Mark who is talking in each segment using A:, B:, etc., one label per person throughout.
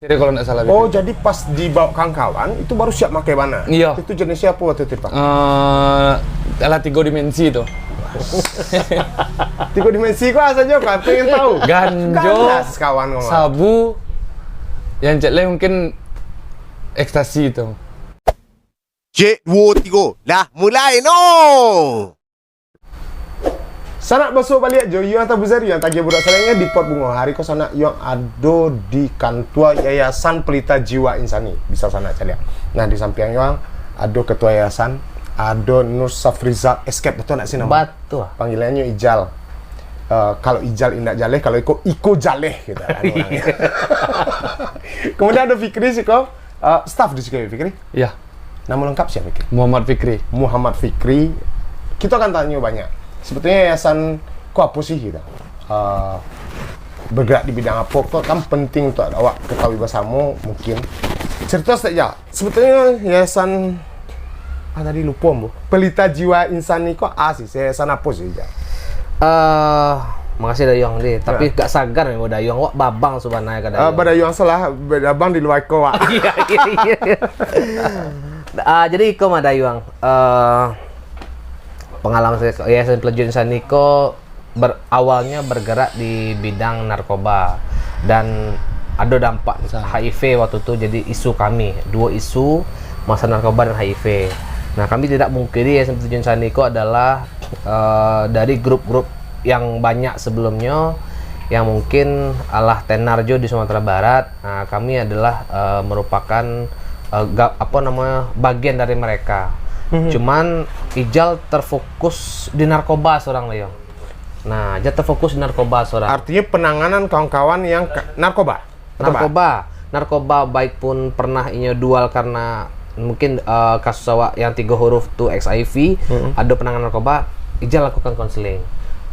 A: Jadi kalau nggak salah.
B: Oh, jadi pas dibawa kawan-kawan itu baru siap pakai mana?
A: Iya.
B: Itu jenisnya apa waktu itu, Pak?
A: Alat 3 dimensi itu.
B: 3 dimensi kok asalnya Pak, pengen tahu.
A: Ganjo,
B: Ganas, kawan ngomong.
A: sabu, yang cek mungkin ekstasi itu.
C: Cik, 2, 3, dah mulai no!
B: Sanak basuh balik jo, yang tak besar, yang tagih budak salahnya di pot bunga hari ko sanak yang ada di kantor Yayasan Pelita Jiwa Insani. Bisa sanak cari. Nah, di samping yang ada ketua yayasan, ada Nur Safrizal Escape, betul nak sih nama?
D: Betul.
B: Panggilannya Ijal. Kalau Ijal indak jaleh, kalau Iko jaleh gitu kan. Kemudian ada Fikri sih kok, staff di sini Fikri.
A: Iya.
B: Nama lengkap siapa Fikri?
A: Muhammad Fikri.
B: Muhammad Fikri. Kita akan tanya banyak. Sebetulnya yayasan kok apa sih kita? Bergerak di bidang apa? Kok kan penting untuk awak ketahui bersama mungkin. Cerita saja. Sebetulnya yayasan tadi lupa Bu. Pelita Jiwa Insani kok sih? Yayasan apa sih ya?
D: Makasih Dayong deh, tapi gak sagar nih Dayong, wak babang sebenarnya kan Dayong.
B: Badayong salah, badabang di luar ko wak.
D: Iya. Jadi iko mah Dayong, pengalaman saya Yayasan Pelita Insani ko awalnya bergerak di bidang narkoba dan ada dampak HIV waktu itu, jadi isu kami, 2 isu, masalah narkoba dan HIV. Nah, kami tidak mungkiri Yayasan Pelita Insani ko adalah dari grup-grup yang banyak sebelumnya yang mungkin alah tenarjo di Sumatera Barat. Nah, kami adalah merupakan bagian dari mereka. Cuman Ijal terfokus di narkoba seorang Leong. Nah, Ijal terfokus di narkoba seorang.
B: Artinya penanganan kawan-kawan yang narkoba.
D: Narkoba baik pun pernah dual karena mungkin kasus awak yang 3 huruf tuh HIV, ada penanganan narkoba, Ijal lakukan konseling.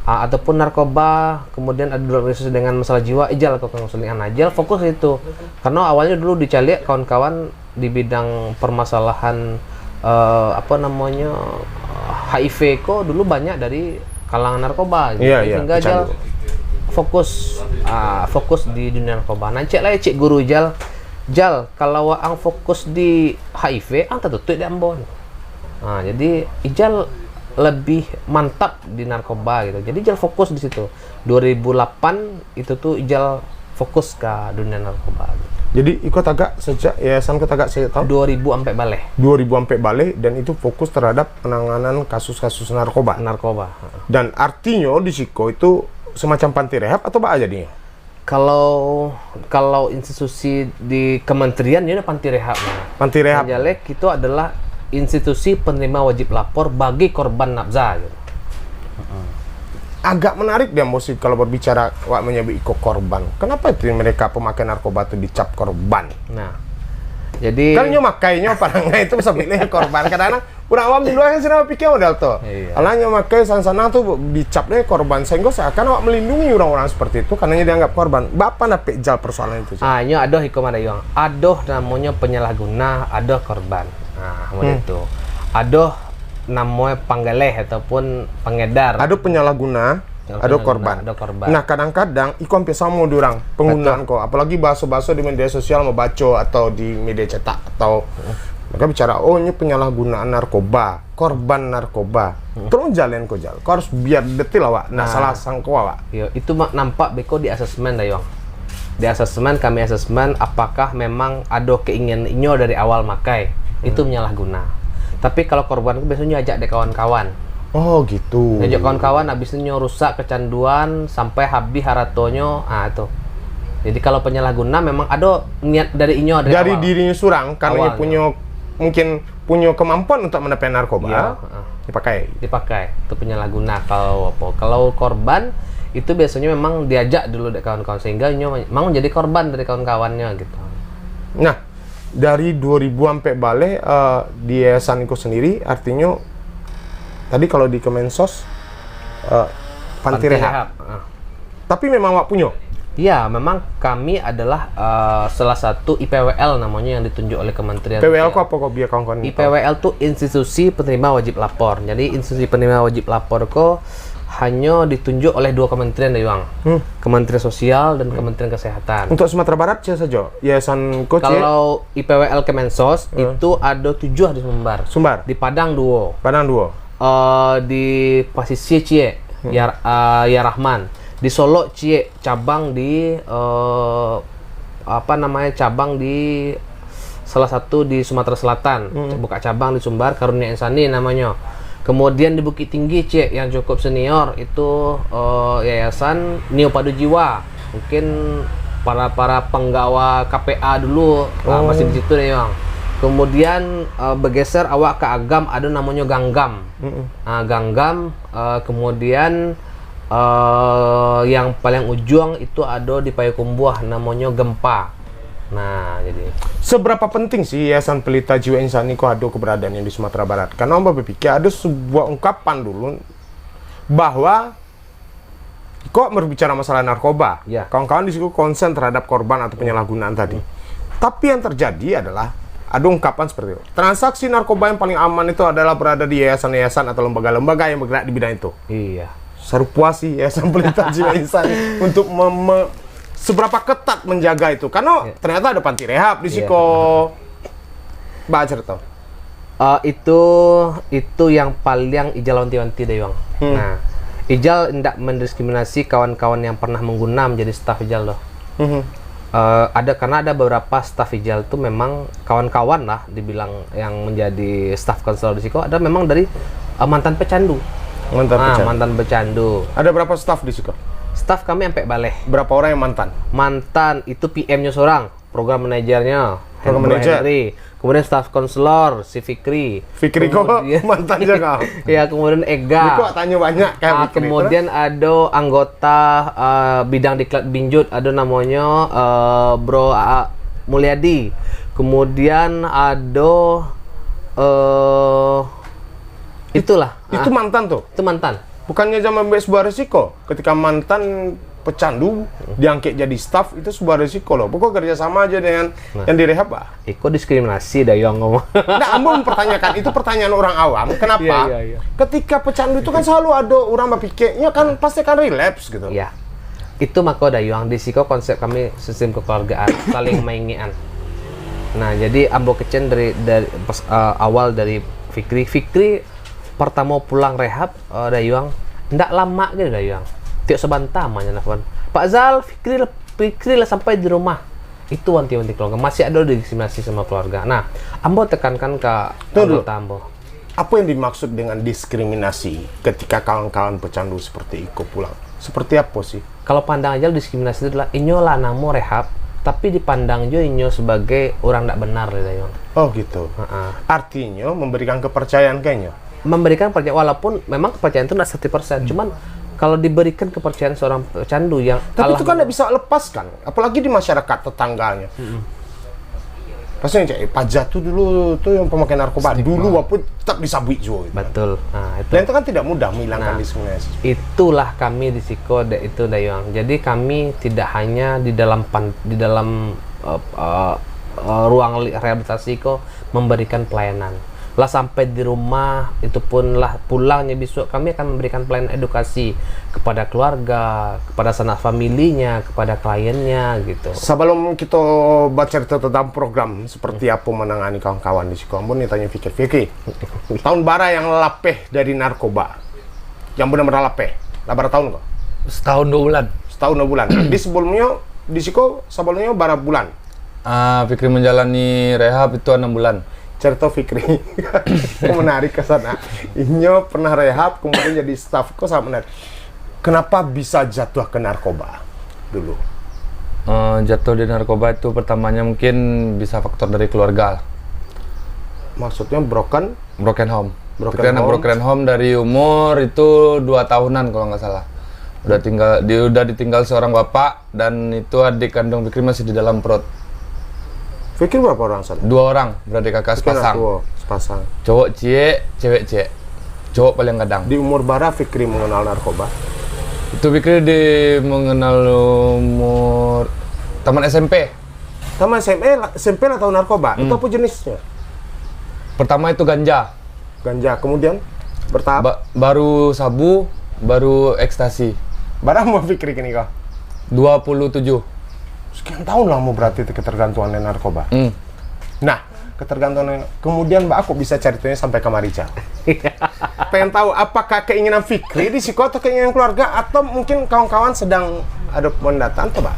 D: Ataupun narkoba, kemudian ada organisasi dengan masalah jiwa, Ijal lakukan konseling. Ijal fokus itu. Karena awalnya dulu dicari kawan-kawan di bidang permasalahan HIV kok dulu banyak dari kalangan narkoba. Sehingga Ijal fokus di dunia narkoba. Nah, cek guru Ijal, kalau ang fokus di HIV, ang tertutup di Ambon. Nah, jadi Ijal lebih mantap di narkoba gitu. Jadi Ijal fokus di situ. 2008 itu tuh Ijal fokus ke dunia narkoba. Gitu.
B: Jadi ikut agak sejak yayasan kita agak saya tahu
D: 2000 sampai balik.
B: 2000 sampai balik dan itu fokus terhadap penanganan kasus-kasus narkoba. Dan artinya di Siko itu semacam panti rehab atau apa jadinya?
D: Kalau institusi di kementerian ini panti rehab.
B: Panti rehab.
D: Jalek itu adalah institusi penerima wajib lapor bagi korban nafza gitu.
B: Agak menarik dia musik kalau berbicara wak menyebut iko korban. Kenapa itu mereka pemakai narkoba itu dicap korban?
D: Nah, jadi
B: kan nyo makainya parangnya itu bisa pilih korban. Kadang-kadang orang awam di luar kan sih pikir modal tuh.
D: Iya.
B: Alanya makai sana tuh dicap deh korban. Sehingga seakan awak melindungi orang-orang seperti itu karena dianggap korban. Bapak nak pejal persoalan itu?
D: Nyo adoh iko madayong. Adoh namanya penyalahguna, adoh korban. Nah, itu. Adoh namanya panggaleh ataupun pengedar.
B: Ada penyalahguna, ada korban. Nah, kadang-kadang iku hampir sama orang penggunaan kok. Apalagi bahasa-bahasa di media sosial mau baca atau di media cetak atau mereka bicara ini penyalahgunaan narkoba, korban narkoba. Terus jalan kok jalan. Kau harus biar detail awak. Nah, salah sangko awak.
D: Yo, itu nampak beko di asesmen Dayong. Di asesmen kami asesmen apakah memang ada keinginan inyo dari awal makai. Itu menyalahguna. Tapi kalau korban itu biasanya ajak deh kawan-kawan.
B: Oh gitu.
D: Ajak kawan-kawan, habis itu rusak kecanduan sampai habis haratonyo, itu. Jadi kalau penyalahguna memang ada niat dari inyo
B: dari
D: awal.
B: Dirinya surang karena mungkin punya kemampuan untuk mendapatkan narkoba.
D: Iya,
B: dipakai.
D: Itu penyalahguna. Kalau korban itu biasanya memang diajak dulu dari kawan-kawan sehingga Nyo mau jadi korban dari kawan-kawannya gitu.
B: Nah, dari 2000 sampai balik di Yayasan Iko sendiri artinya tadi kalau di Kemensos panti rehab. Tapi memang Wak punya.
D: Iya, memang kami adalah salah satu IPWL namanya yang ditunjuk oleh Kementerian
B: PWL
D: Sosial.
B: kok apa kok biar kawan-kawan
D: IPWL tuh institusi penerima wajib lapor. Jadi institusi penerima wajib lapor kok hanya ditunjuk oleh 2 kementerian Yuang. Kementerian Sosial dan Kementerian Kesehatan.
B: Untuk Sumatera Barat siapa saja? Yayasan Iko
D: Kalau IPWL Kemensos itu ada 7 di Sumbar. Di Padang 2.
B: Padang 2.
D: Di posisi Cie ya Rahman. Di Solo Cie cabang di cabang di salah satu di Sumatera Selatan. Buka cabang di Sumbar Karunia Insani namanya. Kemudian di Bukit Tinggi Cek yang cukup senior itu Yayasan Neo Padu Jiwa. Mungkin para penggawa KPA dulu masih di situ deh Yang. Kemudian bergeser awak ke Agam ada namanya Ganggam. Ganggam kemudian yang paling ujung itu ada di Payakumbuh namanya Gempa. Nah, jadi
B: seberapa penting sih Yayasan Pelita Jiwa Insani kok ada keberadaannya di Sumatera Barat? Karena Om berpikir ada sebuah ungkapan dulu bahwa kok berbicara masalah narkoba, kawan-kawan di situ konsen terhadap korban atau penyalahgunaan tadi. Tapi yang terjadi adalah ada ungkapan seperti itu. Transaksi narkoba yang paling aman itu adalah berada di yayasan-yayasan atau lembaga-lembaga yang bergerak di bidang itu.
D: Iya.
B: Seru puas sih Yayasan Pelita Jiwa Insani untuk seberapa ketat menjaga itu karena ternyata ada panti rehab di Siko. Baca tahu.
D: Itu yang paling Ijal wanti-wanti deh Bang. Nah, Ijal tidak mendiskriminasi kawan-kawan yang pernah mengguna menjadi staf Ijal loh. Karena ada beberapa staf Ijal itu memang kawan-kawan lah dibilang yang menjadi staf konselor di Siko ada memang dari mantan pecandu. Mantan pecandu.
B: Ada berapa staf di Siko?
D: Staf kami sampai balik.
B: Berapa orang yang mantan?
D: Mantan itu PM-nya seorang, program manajernya,
B: program manajer.
D: Kemudian staf konselor si Fikri.
B: Fikri kok mantan juga.
D: Ya, kemudian Ega.
B: Kok tanya banyak kayak Fikri.
D: Kemudian ada anggota bidang diklat Binjut, ada namanya Bro Mulyadi. Kemudian ada itulah.
B: Itu mantan tuh.
D: Itu mantan.
B: Bukannya zaman sebuah resiko ketika mantan pecandu diangkat jadi staf itu sebuah resiko loh. Pokok kerja sama aja dengan yang direhab ah.
D: Iko diskriminasi dah yang ngomong.
B: Nah, Ambo mempertanyakan itu pertanyaan orang awam. Kenapa? Ketika pecandu itu kan selalu ada orang berpikirnya kan pasti akan relapse gitu.
D: Iya. Itu maka dayuang di Siko konsep kami sistem kekeluargaan saling mengingian. Nah, jadi Ambo kecen dari awal dari Fikri pertama pulang rehab dayuang ndak lama gitu dayuang. Tiap sebentar namanya nelfon. Pak Zal, Fikri lah sampai di rumah. Itu wanti-wanti keluarga. Masih ada diskriminasi sama keluarga. Nah, Ambo tekankan ke anggota Ambo.
B: Apa yang dimaksud dengan diskriminasi ketika kawan-kawan pecandu seperti Iko pulang? Seperti apa sih?
D: Kalau pandang aja diskriminasi itu adalah inyo lah namo rehab, tapi dipandang juga inyo sebagai orang tidak benar dayuang.
B: Oh gitu. Artinya memberikan kepercayaan kayaknya.
D: Memberikan percaya walaupun memang kepercayaan itu tidak 100%, cuman kalau diberikan kepercayaan seorang pecandu yang
B: tapi itu kan tidak bisa lepaskan, apalagi di masyarakat tetangganya. Pastinya cek pajak tuh dulu tuh yang pemakai narkoba dulu walaupun tetap disabui juga.
D: Betul. Nah, itu.
B: Dan itu kan tidak mudah menghilangkan diskriminasi.
D: Itulah kami di Siko itu Dayuang. Jadi kami tidak hanya di dalam ruang rehabilitasi kok memberikan pelayanan. Lah sampai di rumah itu pun lah pulangnya besok kami akan memberikan pelayanan edukasi kepada keluarga, kepada sanak familinya, kepada kliennya gitu.
B: Sebelum kita baca cerita tentang program seperti apa menangani kawan-kawan di Sikoambon, nih tanya Fikri, tahun bara yang lapeh dari narkoba, yang benar-benar lapeh, berapa tahun kok?
A: Setahun 2 bulan.
B: Setahun 2 bulan. Di sebelumnya di Siko sebelumnya berapa bulan?
A: Fikri menjalani rehab itu 6 bulan.
B: Cerita Fikri, kok menarik ke sana. Inyo pernah rehab, kemudian jadi staff, kok sangat menarik. Kenapa bisa jatuh ke narkoba dulu?
A: Jatuh di narkoba itu pertamanya mungkin bisa faktor dari keluarga.
B: Maksudnya broken
A: home. Broken home dari umur itu 2 tahunan kalau nggak salah. Udah ditinggal seorang bapak, dan itu adik kandung Fikri masih di dalam perut.
B: Fikri berapa orang sana?
A: 2 orang, beradik kakak sepasang.
B: Sepasang.
A: Cowok cie, cewek cie. Cowok paling kadang.
B: Di umur bara Fikri mengenal narkoba?
A: Itu Fikri mengenal umur taman SMP.
B: Taman SMP lah tahu narkoba. Itu apa jenisnya?
A: Pertama itu ganja.
B: Ganja, kemudian bertahap.
A: Baru sabu, baru ekstasi.
B: Bara mau Fikri kini kah?
A: 27.
B: Sekian tahun lah mau berarti ketergantungan dengan narkoba. Nah, ketergantungan. Kemudian Mbak aku bisa ceritanya sampai ke Marica. Pengen tahu apakah keinginan Fikri di Siko atau keinginan keluarga, atau mungkin kawan-kawan sedang ada pendataan tuh Mbak?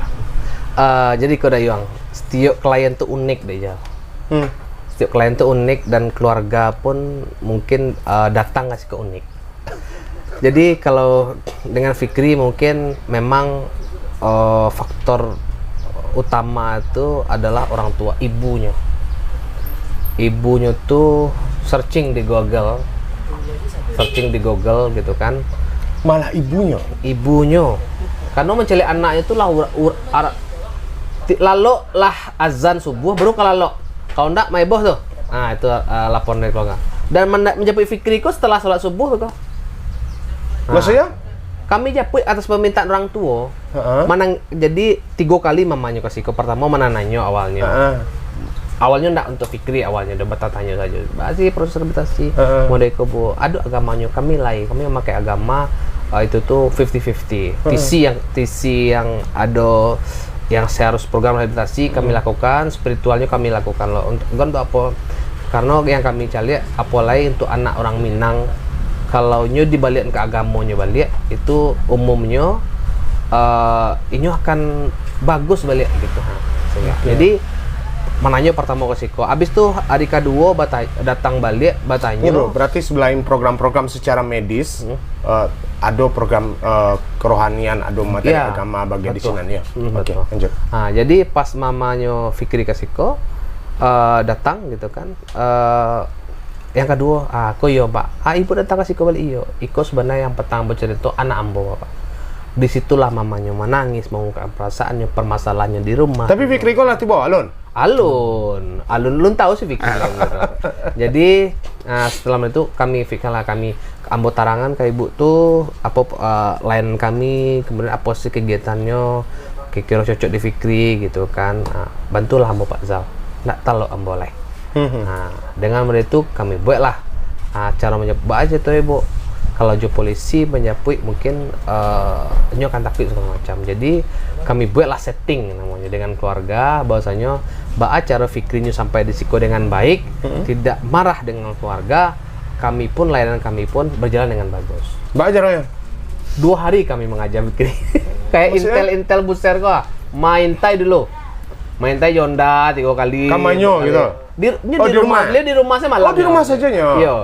D: Jadi kau Dayuang, setiap klien tuh unik deh Jal. Setiap klien tuh unik, dan keluarga pun mungkin datang ngasih ke unik. Jadi kalau dengan Fikri mungkin memang faktor utama itu adalah orang tua, ibunya. Ibunya tuh searching di Google gitu kan.
B: Malah ibunya.
D: Karena mencelik anaknya itu lah lalu lah azan subuh baru kalau enggak maiboh tuh. Nah, itu laporan dari keluarga. Dan menjemput Fikri kok setelah sholat subuh tuh.
B: Maksudnya?
D: Kami japui atas permintaan orang tua. Jadi 3 kali mamanya kasih ke. Pertama mana nanya awalnya. Awalnya enggak untuk Fikri, awalnya udah bertanya saja. Masih proses rehabilitasi. Model ke bu. Aduh agamanya kami memakai agama itu tuh 50-50. TC yang ada yang seharus program rehabilitasi kami lakukan, spiritualnya kami lakukan loh. Untuk apa? Karena yang kami cari apalagi untuk anak orang Minang, kalau nyu dibalik ke agamanya balik itu umumnya ini akan bagus balik gitu. Jadi menanya pertama ke Siko, abis tuh hari kedua datang balik bertanya.
B: Berarti selain program-program secara medis, ada program kerohanian, ada materi agama bagian di sini ya. Oke, lanjut.
D: Nah, jadi pas mamanya Fikri ke Siko datang gitu kan. Yang kedua, aku yo Pak. Ibu datang ke Siko balik iyo. Iko sebenarnya yang pertama bercerita anak ambo Pak. Disitulah mamanya menangis, mengungkapkan perasaannya, permasalahannya di rumah.
B: Tapi Fikri kok lah tiba
D: Alun tahu sih Fikri. Jadi setelah itu kami ambo tarangan ke ibu tuh lain kami, kemudian apa sih kegiatannya, kira cocok di Fikri gitu kan. Bantulah ambo Pak Zal. Nggak tahu ambo lah. Nah, dengan itu kami buatlah cara menjemput aja tuh ibu. Kalau jo polisi menjapui mungkin nyo akan takut segala macam. Jadi kami buatlah setting namanya dengan keluarga bahwasanya cara Fikrinya sampai di Siko dengan baik, tidak marah dengan keluarga. Layanan kami pun berjalan dengan bagus.
B: Caranya
D: 2 hari kami mengajar Fikri. Kayak intel buser kok. Main tai dulu. Main tai Yonda 3 kali.
B: Kamanyo gitu.
D: Di rumah. Dia di rumah saya malam.
B: Di rumah sajanya.
D: Iya.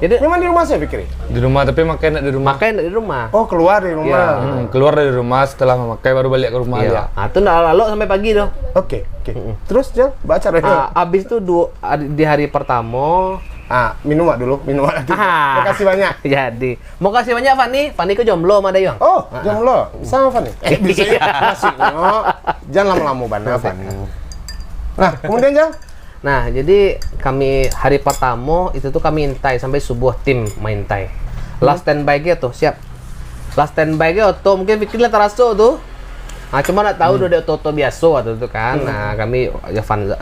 D: Jadi
B: memang di rumah saya Fikri?
A: Di rumah, tapi makanya di rumah.
B: Oh, keluar dari rumah.
A: Keluar dari rumah setelah memakai baru balik ke rumah dia.
D: Nah, itu lalu sampai pagi tuh.
B: Oke. Terus Jal, baca caranya.
D: Abis itu di hari pertama
B: minum dulu. Terima kasih banyak.
D: Jadi, mau kasih banyak Fani. Fani ke jomblo sama Dayang.
B: Oh, jomblo. Sama Fani. Bisa ya. Masih. Jangan lama-lama bana Fani. Nah, kemudian Jal?
D: Nah, jadi kami hari pertama itu tuh kami intai sampai subuh tim main tai. Last standby gitu, siap. Last standby gitu, mungkin pikirnya terasa tuh. Nah, cuma nak tahu udah toto biasa waktu itu kan. Nah, kami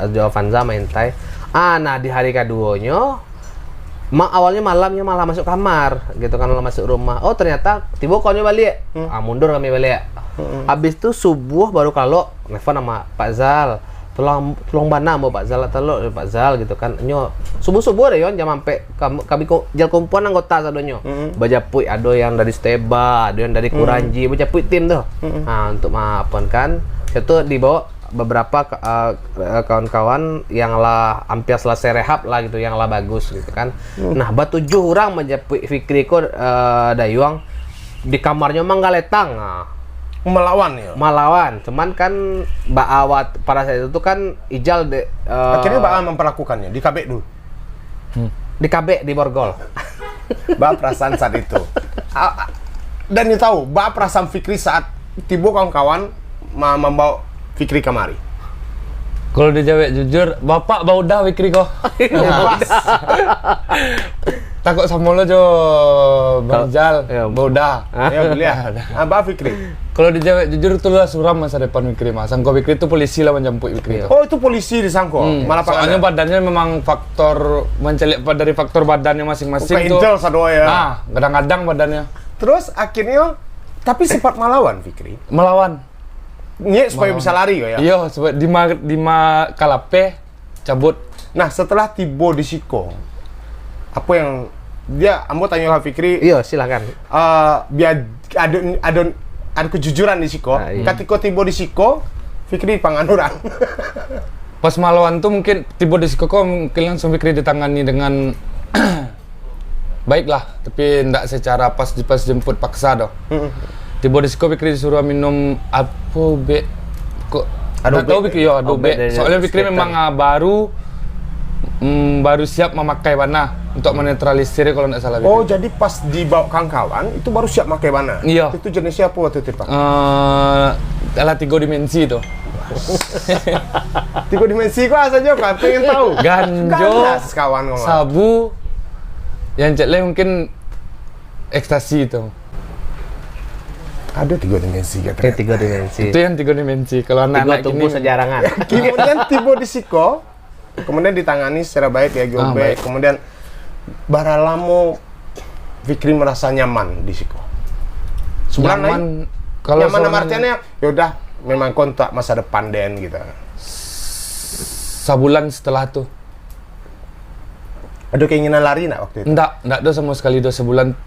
D: Javanza main tai. Nah di hari keduanya awalnya malamnya malah masuk kamar gitu kan, malah masuk rumah. Oh, ternyata tiba kaunya balik. Mundur kami balik. Habis itu subuh baru kalau nelfon sama Pak Zal. Tolong bana mau Pak Zal Pak Zal gitu kan. Nyo subuh-subuh deh yon jam sampai kami jal kumpulan anggota sadonyo. Bajapui ada yang dari Steba, ada yang dari Kuranji, bajapui tim tuh. Nah, untuk maafkan kan itu dibawa beberapa kawan-kawan yang lah hampir selesai rehab lah gitu, yang lah bagus gitu kan. Nah, 7 orang menjapui Fikri ko Dayuang di kamarnya manggaletang. Melawan, cuman kan Mbak Awat pada saat itu kan Ijal
B: akhirnya Mbak memperlakukannya di KB dulu.
D: Di KB di Borgol.
B: Mbak perasaan saat itu Dan dia tahu, bah perasaan Fikri saat tiba kawan-kawan membawa Fikri kemari.
A: Kalau dijawab jujur, bapak bau dah Fikri kok.
B: Bebas.
A: Takut sama lo jo Bang Jal, bau dah.
B: Ya beliau. Bah Fikri.
A: Kalau dijawab jujur itu lah suram masa depan Fikri mas. Sangko Fikri itu polisi lah menjemput Fikri.
B: Oh itu polisi disangko. Malah
A: soalnya badannya memang faktor mencelik dari faktor badannya masing-masing
B: kayak
A: tuh.
B: intel sadoa ya.
A: Nah, kadang-kadang badannya
B: Terus akhirnya tapi sempat melawan Fikri.
A: melawan.
B: Nye supaya bisa lari ya.
A: Iya, sebab di kalape cabut.
B: Nah setelah tiba di Siko, apa yang dia ambo tanya ke Fikri,
D: Iya, silakan.
B: biar ada kejujuran di Siko.
D: Iya.
B: Ketika tiba di Siko, Fikri pangan orang.
A: Pas melawan tuh mungkin tiba di Sikoko mungkin langsung Fikri ditangani dengan baiklah, tapi tidak secara pas jemput paksa doh. Tiba di Sikoko Fikri disuruh minum apa be kok
B: Adobe.
A: nggak tahu Fikri ya adobe.
D: dari
A: Soalnya Fikri
D: skater.
A: memang baru siap memakai warna untuk menetralisir kalau tidak salah.
B: Oh jadi pas dibawa kawan itu baru siap pakai mana?
A: Iya.
B: Itu jenisnya apa waktu itu Pak?
A: Alat 3 dimensi tuh.
B: 3 dimensi kok asalnya kan pengen tahu.
A: Ganjo,
B: Ganas kawan ngomong.
A: sabu, yang ceklek mungkin ekstasi itu.
B: Ada 3 dimensi
D: Oke,
B: katanya.
D: 3 dimensi.
A: Itu yang 3 dimensi. Kalau
D: Tiga
A: anak-anak
D: tumbuh
A: ini
D: sejarangan.
B: Kemudian tiba di Siko, kemudian ditangani secara baik ya Giobe.
A: baik.
B: Kemudian baralamo Fikri merasa nyaman di Siko. Sebulan
A: nyaman.
B: lagi.
A: Kalau
B: Nyaman
A: seorang-
B: artinya yaudah memang kontrak masa depan Den gitu.
A: Sebulan setelah tuh.
B: Ada keinginan lari nak waktu itu?
A: Enggak ada sama sekali do sebulan.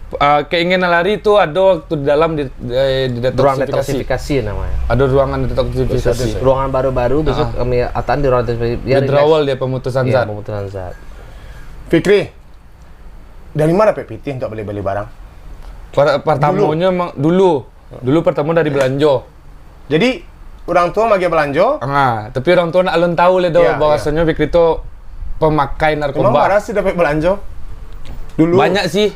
A: Keinginan lari itu ada waktu di dalam di
D: Ruang
A: detoksifikasi.
D: detoksifikasi namanya.
A: Ada ruangan detoksifikasi.
D: Ruangan baru-baru besok kami atan di ruang detoksifikasi. Biar
A: Withdrawal dia pemutusan
D: Iya,
A: zat.
D: pemutusan zat.
B: Fikri, dari mana PPT untuk beli-beli barang?
A: Pertamanya emang dulu pertama dari belanja.
B: Jadi orang tua magi belanja,
A: Tapi orang tua nak alun tahu le do
B: Iya,
A: bahwasanya Fikri itu pemakai
B: emang
A: narkoba.
B: marah sih dapat belanja? Dulu.
A: Banyak sih.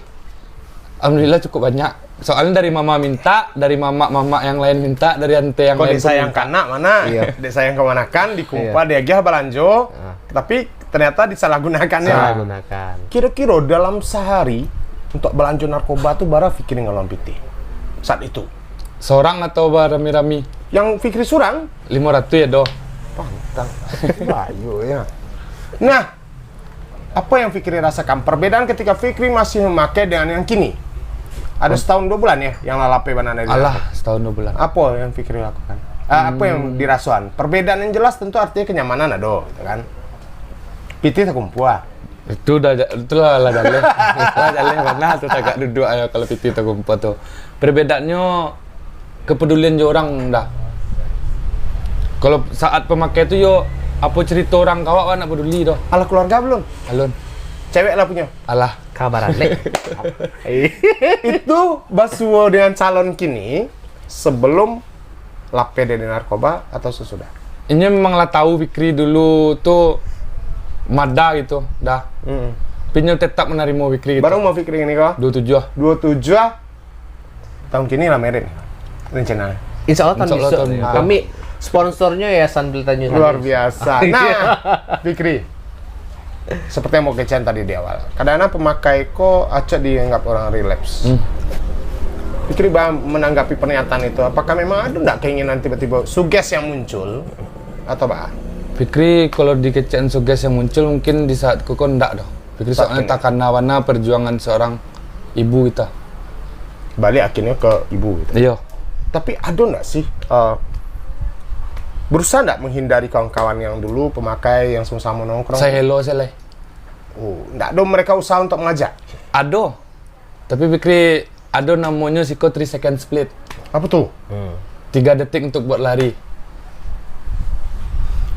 A: Alhamdulillah cukup banyak. Soalnya dari mama minta, dari mama yang lain minta, dari ante yang
B: Kok
A: lain pun
B: disayang
A: minta.
B: kanak mana?
D: Iya.
B: Disayang kemanakan, dikumpah dia gih belanja, tapi ternyata disalahgunakannya.
D: Salah gunakan.
B: Kira-kira dalam sehari untuk belanja narkoba tuh bara Fikri ngalon piti saat itu.
A: Seorang atau rami-rami?
B: Yang Fikri surang,
A: 500 ya do.
B: pantang. Bayu ya. Nah, apa yang Fikri rasakan? Perbedaan ketika Fikri masih memakai dengan yang kini. Ada setahun 2 bulan ya yang lalape banana ini.
A: Alah, setahun 2 bulan.
B: Apa yang Fikri lakukan? Apa yang dirasuan? Perbedaan yang jelas tentu artinya kenyamanan ada, gitu kan? Piti tak kumpul.
A: Itulah lah jalan. Lah jalan mana tuh agak duduk ayo kalau piti tak kumpul tuh. Perbedaannya kepedulian je orang dah. Kalau saat pemakai itu yo apa cerita orang kawan nak peduli doh.
B: Ala keluarga belum?
A: Alun.
B: Cewek lah punya.
A: Alah.
D: Kabaran lek.
B: Itu basuo dengan calon kini sebelum lape dari narkoba atau sesudah?
A: Ini memang lah tahu Fikri dulu tuh mada gitu, dah. Pinya tetap menerima Fikri gitu.
B: Baru mau Fikri ini kok?
A: 27.
B: 27 tahun kini lah merit rencana.
D: Insya Allah tahun
A: Insya Allah
D: besok.
A: tahun besok.
D: Kami sponsornya Yayasan Pelita News.
B: Luar biasa. Nah, Fikri, seperti yang mau kecen tadi di awal. Kadang-kadang pemakai kok acak dianggap orang relapse. Fikri menanggapi pernyataan itu, apakah memang ada nggak keinginan tiba-tiba suges yang muncul atau apa?
A: Fikri kalau di kecen suges yang muncul mungkin di saat koko ndak doh. Fikri soalnya
B: Saat ini.
A: takkan nawana perjuangan seorang ibu kita.
B: Balik akhirnya ke ibu gitu.
A: Iya.
B: Tapi ada nggak sih berusaha nggak menghindari kawan-kawan yang dulu pemakai yang sama-sama nongkrong?
A: Saya hello saya leh.
B: Oh, nggak ada mereka usaha untuk mengajak.
A: Ado. Tapi Fikri ada namanya Siko 3 second split.
B: Apa tuh?
A: 3 detik untuk buat lari.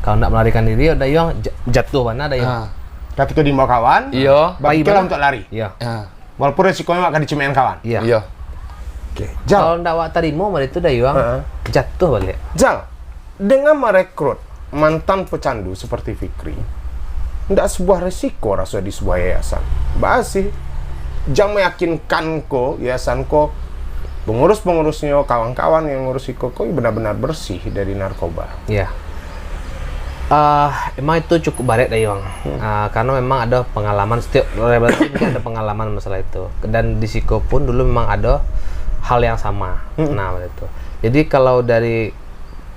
D: Kalau nak melarikan diri ada yang jatuh mana ada yang.
A: Nah,
B: Ketika di mau kawan,
A: iya.
B: baiklah untuk lari.
D: Iya.
A: Ya.
B: Walaupun resikonya akan dicemen kawan.
D: Iya.
A: Iya.
B: Oke.
D: Kalau
B: Jal,
D: ndak wak tarimo balik itu dah yang jatuh balik.
B: Jal, dengan merekrut mantan pecandu seperti Fikri, tidak sebuah resiko rasa di sebuah yayasan. Bahas sih, jangan meyakinkan ko yayasan ko pengurus-pengurusnya, kawan-kawan yang ngurus Iko kok benar-benar bersih dari narkoba.
D: Iya. Emang itu cukup baret deh Yong. Karena memang ada pengalaman, setiap rehabilitasi mungkin ada pengalaman masalah itu. Dan di Siko pun dulu memang ada hal yang sama. Nah, itu. Jadi kalau dari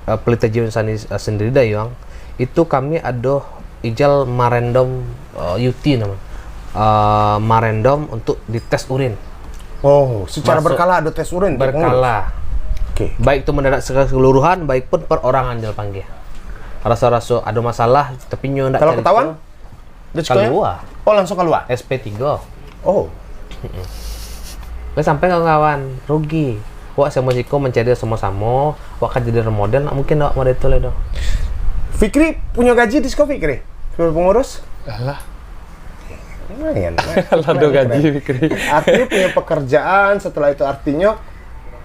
D: Pelita Jiwa Insani sendiri deh Yong, itu kami ada ijal marendom UT namanya. Marendom untuk dites urin.
B: Oh, secara
D: Masuk
B: berkala ada tes urin?
D: Berkala.
B: Oke.
D: Baik itu mendadak keseluruhan, baik pun per orang anjal panggil. Rasa-rasa ada masalah, tapi nyo ndak
B: Kalau ketahuan?
D: keluar.
B: Oh, langsung keluar?
D: SP3.
B: Oh.
D: Sampai kawan-kawan rugi. Wak sama Jiko mencari sama-sama, wak kan jadi remodel, mungkin wak mau itu lah dong.
B: Fikri punya gaji di Siko Fikri? Sebagai pengurus?
A: Alah,
B: Lumayan.
A: ada gaji Fikri.
B: Artinya punya pekerjaan, setelah itu artinya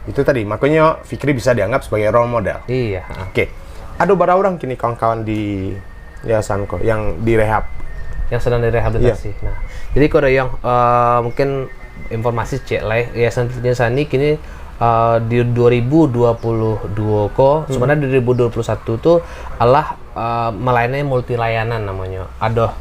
B: itu tadi, makanya Fikri bisa dianggap sebagai role model.
D: Iya.
B: Oke. Ada berapa orang kini kawan-kawan di yayasan kok yang direhab?
D: Yang sedang direhabilitasi. Nah, jadi kalau ada yang mungkin informasi cek lah, Yayasan Pelita Insani kini di 2022 kok, sebenarnya di 2021 tuh adalah melayani multi layanan namanya. Ada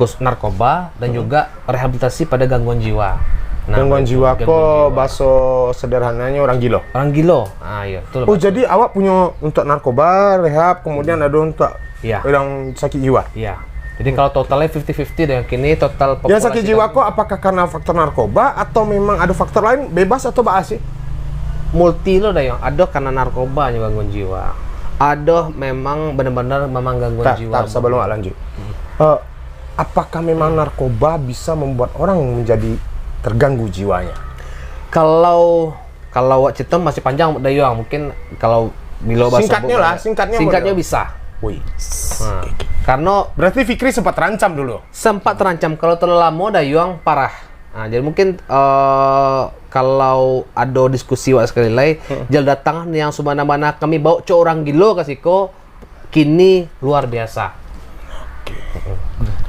D: khusus narkoba dan juga rehabilitasi pada gangguan jiwa. Nah,
B: Gangguan jiwa kok, bahasa sederhananya orang gila.
D: Orang gila. Iya, betul.
B: Oh, jadi awak punya untuk narkoba, rehab, kemudian ada untuk
D: Iya.
B: orang sakit jiwa.
D: Iya. Jadi kalau totalnya 50-50 dan kini total populasi
B: Yang sakit jiwa kok apakah karena faktor narkoba atau memang ada faktor lain, bebas atau bahas sih?
D: multi lo dah yang ada karena narkoba nya gangguan jiwa. Ada memang benar-benar memang gangguan jiwa.
B: Sebelum lanjut. Apakah memang narkoba bisa membuat orang menjadi terganggu jiwanya?
D: Kalau wak cerita masih panjang dah yang mungkin kalau bila bahasa
B: Singkatnya lah,
D: singkatnya
B: boleh.
D: bisa.
B: Wih.
D: Karena
B: Berarti Fikri sempat terancam dulu.
D: sempat terancam kalau terlalu lama dah yang parah. Nah, jadi mungkin kalau ada diskusi wak sekali lagi, jal datang yang semana-mana kami bawa ke orang gilo ke Siko, kini luar biasa.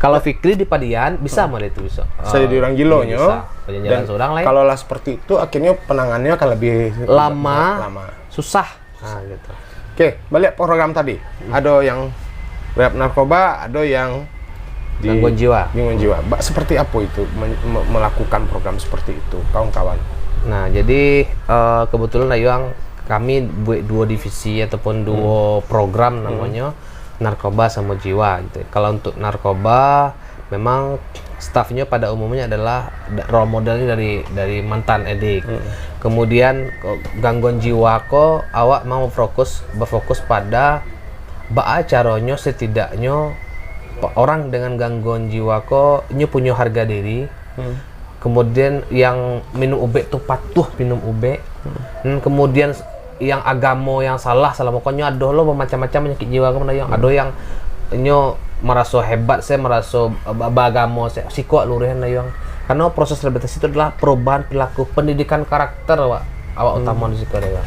D: Kalau Fikri di Padian bisa mana itu bisa.
B: Saya di orang gilonya.
D: Bisa. Jalan seorang lain.
B: Kalau lah seperti itu, akhirnya penanganannya akan lebih
D: Lama. Susah. Nah, gitu.
B: Oke, balik program tadi. Ada yang rehab narkoba, ada yang
D: Gangguan jiwa.
B: Gangguan jiwa. Seperti apa itu melakukan program seperti itu, kawan-kawan?
D: Nah, jadi kebetulan Ayuang kami buat dua divisi ataupun dua program namanya narkoba sama jiwa gitu. Kalau untuk narkoba memang stafnya pada umumnya adalah role modelnya dari mantan edik. Kemudian gangguan jiwa kok awak mau berfokus pada caranya setidaknya orang dengan gangguan jiwa kok ini punya harga diri. Kemudian yang minum ube tuh patuh minum ube. Kemudian yang agama yang salah pokoknya ada lo macam-macam penyakit jiwa kemana yang ada yang nyo merasa hebat, saya merasa beragama, saya sikuat lurehan lah yang karena proses rehabilitasi itu adalah perubahan perilaku, pendidikan karakter awak utama di situ ya.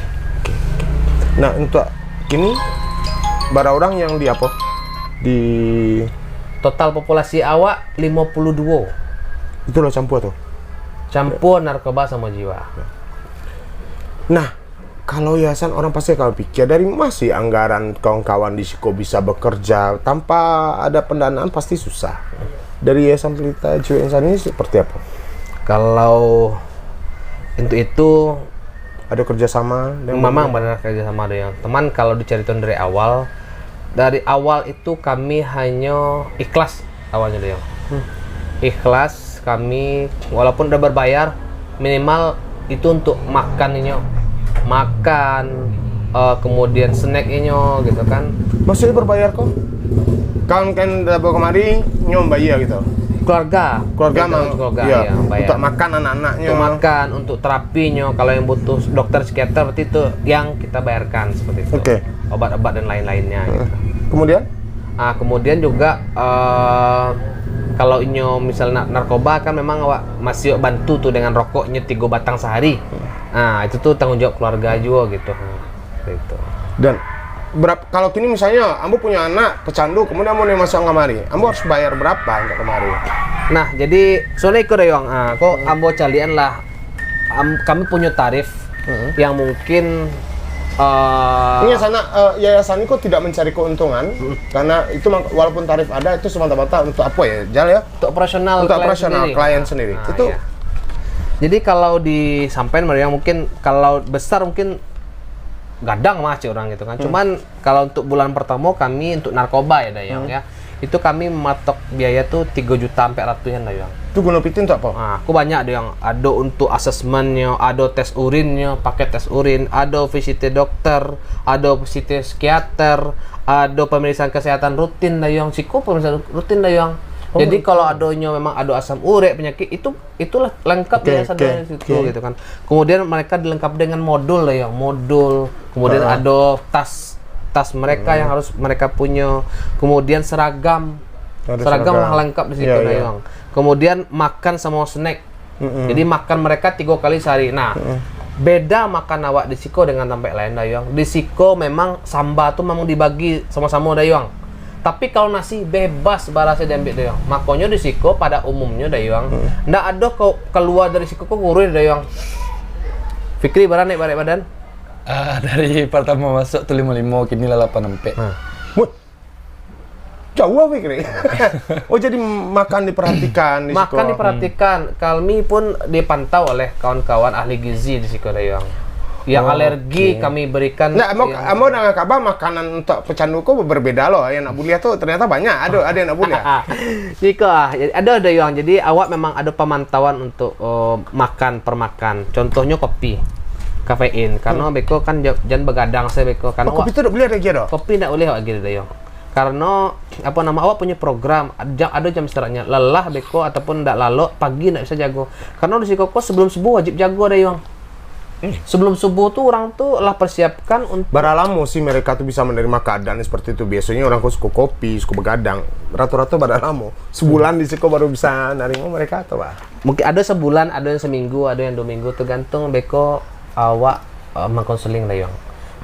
B: Nah, untuk ini bara orang yang di apa? Di
D: Total populasi awak 52.
B: itu lo campur tuh.
D: Campur narkoba sama jiwa.
B: Nah, kalau yayasan orang pasti kalau pikir dari masih anggaran kawan-kawan di Siko bisa bekerja tanpa ada pendanaan pasti susah. Dari Yayasan Pelita Jiwa Insani ini seperti apa?
D: Kalau untuk itu
B: Ada kerjasama?
D: memang benar kerjasama dengan teman. Kalau dicarikan dari awal itu kami hanya ikhlas awalnya deh. Ikhlas kami walaupun udah berbayar minimal itu untuk makan ini kemudian snacknya gitu kan.
B: Masih berbayar kok? Kawan kan dapat kemari nyom bayar gitu.
D: Keluarga
B: iya,
D: ya, bayar.
B: untuk makan anak-anaknya.
D: Untuk makan, untuk terapinya, kalau yang butuh dokter psikiater berarti itu yang kita bayarkan seperti itu.
B: Oke.
D: Obat-obat dan lain-lainnya. Gitu.
B: Kemudian?
D: Kemudian juga kalau inyo misalnya narkoba kan memang awak masih bantu tuh dengan rokoknya 3 batang sehari. Nah itu tuh tanggung jawab keluarga juga gitu. Gitu.
B: Dan kalau kini misalnya ambo punya anak pecandu kemudian mau masuk kamari, ambo harus bayar berapa untuk kamari?
D: Nah jadi soalnya ikut dayong, kok ambo calian lah. Kami punya tarif yang mungkin
B: Ini yayasan itu tidak mencari keuntungan karena itu walaupun tarif ada itu semata-mata untuk apa ya, Jal ya?
D: untuk operasional
B: klien sendiri. Itu
D: iya. Jadi kalau disampaikan yang mungkin kalau besar mungkin gadang mah orang gitu kan. Cuman kalau untuk bulan pertama kami untuk narkoba ya Dayang ya. Itu kami mematok biaya tuh 3 juta sampai ratusan Dayang.
B: itu guna PT untuk apa?
D: Nah, aku banyak Dayang. Ada untuk asesmennya, ada tes urinnya, pakai tes urin, ada visit dokter, ada visit psikiater, ada pemeriksaan kesehatan rutin Dayang, pemeriksaan rutin Dayang. Jadi kalau adanya memang ada asam urat penyakit itulah lengkap dari situ gitu kan. Kemudian mereka dilengkapi dengan modul Dayang, modul. Kemudian ada tas mereka yang harus mereka punya. Kemudian seragam lah lengkap di situ Dayang. Kemudian makan sama snack. Jadi makan mereka 3 kali sehari. Nah, beda makan awak di Siko dengan tempat lain Dayang. Di Siko memang samba tuh memang dibagi sama-sama Dayang. Tapi kalau nasi bebas barasa diambil Dayang. Makanya di Siko pada umumnya Dayang, ndak ada keluar dari Siko kok ngurus Dayang. Fikri barang naik balik badan?
A: Dari pertama masuk tuh 55, kini 8 sampai.
B: Jauh apa Fikri? Oh jadi makan diperhatikan di
D: Makan
B: Siko.
D: diperhatikan. Kami pun dipantau oleh kawan-kawan ahli gizi di Siko Dayang. Yang alergi kami berikan.
B: Nah, mau dengan kabar makanan untuk pecandu kok berbeda loh. Yang nak bulia tuh ternyata banyak. Ada yang nak bulia.
D: Siko ada Dayang. Jadi awak memang ada pemantauan untuk makan per makan. Contohnya kopi. Kafein. Karena beko kan jangan begadang saya beko kan.
B: Kopi itu tak boleh ada gitu.
D: Kopi tidak boleh awak gitu Dayang. Karena awak punya program ada jam istirahatnya, lelah beko ataupun ndak lalu pagi ndak bisa jago. Karena di Siko sebelum subuh wajib jago Dayang. Sebelum subuh tuh orang tuh lah persiapkan untuk
B: Beralamo sih mereka tuh bisa menerima keadaan seperti itu. Biasanya orang kok suka kopi, suka begadang. Rata-rata beralamo. Sebulan di Siko baru bisa nerima mereka atau apa?
D: mungkin ada sebulan, ada yang seminggu, ada yang 2 minggu, tergantung beko awak mengkonseling Dayang.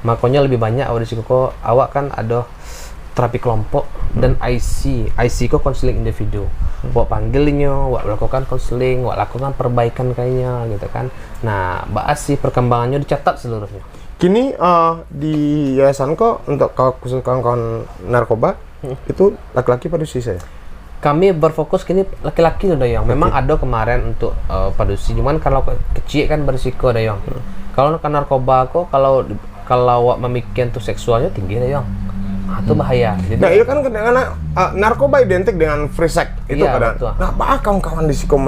D: Makanya lebih banyak awak di Siko awak kan ada terapi kelompok dan IC kok konseling individu. Wak panggilnya, wak lakukan konseling, wak lakukan perbaikan kayaknya gitu kan. Nah, bahas sih perkembangannya dicatat seluruhnya.
B: Kini di yayasan kok untuk khusus kawan-kawan narkoba itu laki-laki pada sisa ya?
D: Kami berfokus kini laki-laki loh Dayang. Memang ada kemarin untuk padusi, cuman kalau kecil kan berisiko Dayang. Kalau kan narkoba kok kalau wak memikirkan tuh seksualnya tinggi Dayang. Itu bahaya. Jadi,
B: nah, iya kan kadang-kadang narkoba identik dengan free sex itu
D: iya,
B: kadang.
D: betul.
B: Nah, apa kawan-kawan di Siko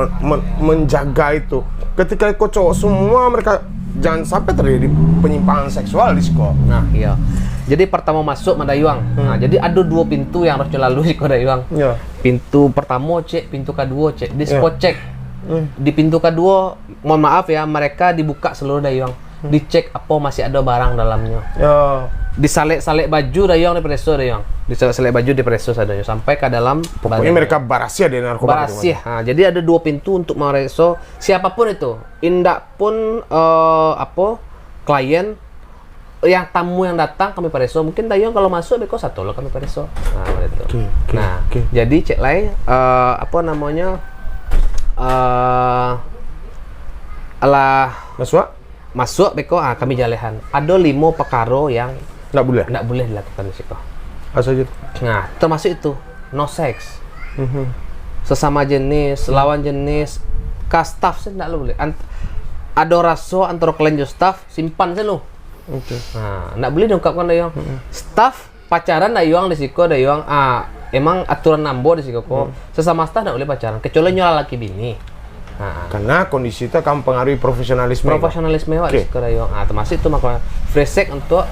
B: menjaga itu? Ketika kok cowok semua mereka jangan sampai terjadi penyimpangan seksual di Siko.
D: Nah, iya. Jadi pertama masuk Madayuang. Nah, jadi ada 2 pintu yang harus lalui di Madayuang.
B: Iya.
D: Pintu pertama cek, pintu kedua cek. Di spot cek. Di pintu kedua, mohon maaf ya, mereka dibuka seluruh Dayuang. Dicek apa masih ada barang dalamnya.
B: Ya.
D: Disalek baju Dayang di preso Dayang. Disalek baju di preso sadanya sampai ke dalam
B: Pokoknya mereka barasia di narkoba.
D: barasia. Nah, jadi ada 2 pintu untuk mereso siapapun itu. Indak pun klien yang tamu yang datang kami preso. Mungkin Dayang kalau masuk beko satu lo kami preso. Nah, gitu. Jadi cek lain masuk beko kami jalehan. Ada 5 perkara yang
B: Nggak boleh
D: dilakukan di Siko.
B: asal gitu.
D: Nah, termasuk itu no sex. Sesama jenis, lawan jenis, staff sih nggak boleh. Ada rasa antara klien dan staff simpan sih lo. Nah, nggak boleh diungkapkan Dayang. Staff pacaran Dayang di Siko Dayang. Emang aturan nambo di Siko kok. Sesama staff nggak boleh pacaran kecuali nyola laki bini. Nah,
B: Karena kondisi itu akan mempengaruhi profesionalisme.
D: di Siko Dayang. Termasuk itu makanya free sex untuk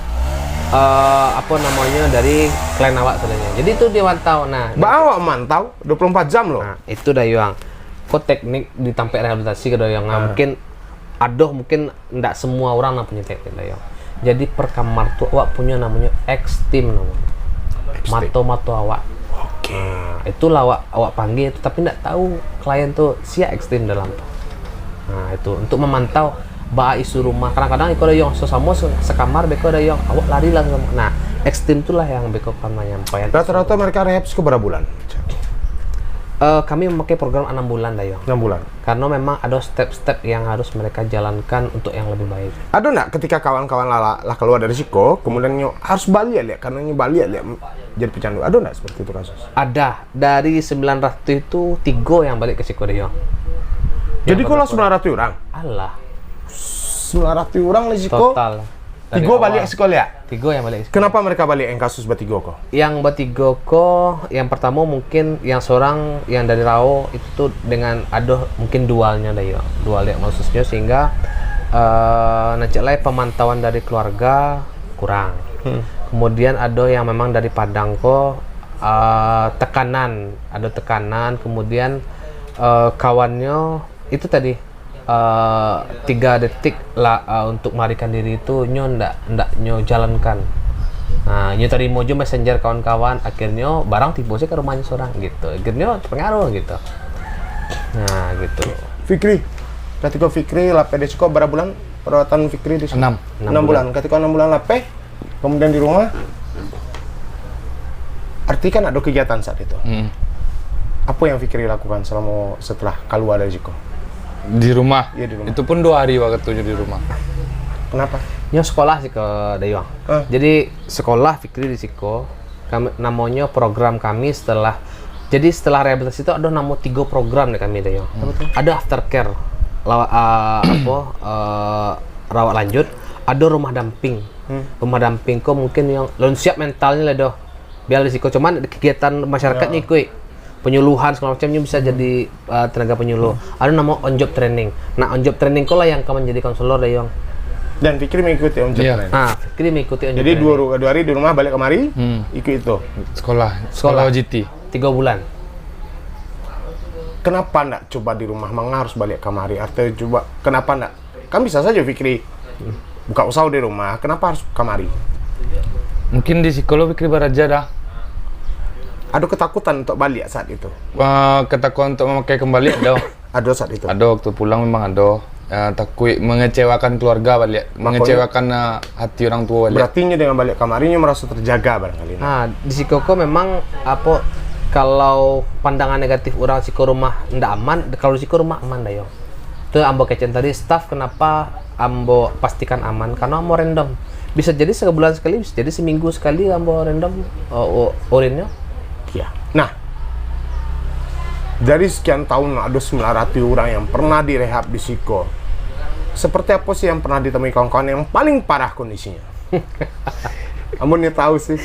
D: dari klien awak sebenarnya. Jadi itu dimantau. Nah,
B: Awak mantau 24 jam loh.
D: Nah, itu Dayang. Kok teknik ditampak rehabilitasi ke Dayang. Mungkin enggak semua orang punya teknik Dayang. Jadi per kamar tuh awak punya namanya X-team namanya. Mato awak. Nah, itulah awak panggil itu tapi enggak tahu klien tuh siapa X-team dalam tuh. Nah, itu untuk memantau isu rumah. Kadang-kadang iko Dayang sesama sekamar beko Dayang awak lari lah sama. Nah, X-team itulah yang beko kan menyampaikan.
B: Rata-rata mereka rehab berapa bulan?
D: Kami memakai program 6 bulan Dayong.
B: 6 bulan.
D: Karena memang ada step-step yang harus mereka jalankan untuk yang lebih baik.
B: Ada nggak ketika kawan-kawan lah keluar dari Siko, kemudian nyo harus balik lihat karena nyo balik lihat jadi pecandu. Ada nggak seperti itu kasus?
D: Ada dari 900 itu 3 yang balik ke Siko Dayong.
B: Jadi kalau 900 orang,
D: Allah.
B: 900 orang di Siko,
D: Total.
B: 3 balik ke Siko lihat.
D: 3 yang balik ke Siko.
B: Kenapa mereka balik yang kasus batigo kok?
D: Yang bertiga ko, yang pertama mungkin yang seorang yang dari Rao itu dengan ada mungkin dualnya Dayong. Dual yang khususnya sehingga nacelai pemantauan dari keluarga kurang. Kemudian ada yang memang dari Padang ko tekanan, ada tekanan, kemudian kawannya itu tadi 3 detik lah untuk melarikan diri itu nyo ndak nyo jalankan. Nah, nyo terima aja messenger kawan-kawan, akhirnya barang tiba sih ke rumahnya seorang gitu. Akhirnya terpengaruh gitu. Nah, gitu.
B: Fikri, ketika Fikri lape di Siko berapa bulan perawatan Fikri di Siko?
A: 6
B: bulan. Ketika 6 bulan lape, kemudian di rumah, arti kan ada kegiatan saat itu. Apa yang Fikri lakukan setelah keluar dari Siko?
A: Di rumah.
B: Iya, di rumah.
A: Itu pun 2 hari waktunya di rumah.
B: Kenapa?
D: Nyo sekolah sih ke Dayong. Jadi sekolah Fikri di Siko, namanya program kami setelah rehabilitasi itu ada 3 program nih kami Dayong. Ada aftercare, rawat lanjut, ada rumah damping. Rumah damping kok mungkin yang belum siap mentalnya lah doh. Biar di Siko cuman kegiatan masyarakatnya ikut. Penyuluhan segala macamnya bisa jadi tenaga penyuluh. Ada nama on job training. Nah, on job training kok lah yang kamu jadi konselor Dayong.
B: Dan Fikri mengikuti on job training.
D: Fikri mengikuti on job
B: Jadi
D: training.
B: 2 hari di rumah balik kemari, ikut itu.
A: Sekolah OJT.
D: 3 bulan.
B: Kenapa nggak coba di rumah? Mangga harus balik kemari. Artinya coba, kenapa nggak? Kan bisa saja Fikri buka usaha di rumah. Kenapa harus kemari?
A: Mungkin di psikolog Fikri beraja dah.
B: Ada ketakutan untuk balik saat itu?
A: Ketakutan untuk memakai kembali ada.
B: Ada saat itu?
A: Ada waktu pulang memang ada. Takut mengecewakan keluarga balik, mengecewakan hati orang tua balik.
B: Berarti dengan balik kamarinya merasa terjaga barangkali.
D: Nah, di Sikoko memang kalau pandangan negatif orang Siko rumah ndak aman, kalau Siko rumah aman Dayong. Itu ambo kecen tadi staff kenapa ambo pastikan aman karena ambo random. Bisa jadi sebulan sekali, bisa jadi seminggu sekali ambo random urinnya.
B: Iya. Nah, dari sekian tahun ada 900 orang yang pernah direhab di Siko. Seperti apa sih yang pernah ditemui kawan-kawan yang paling parah kondisinya? Ambo nih tahu sih.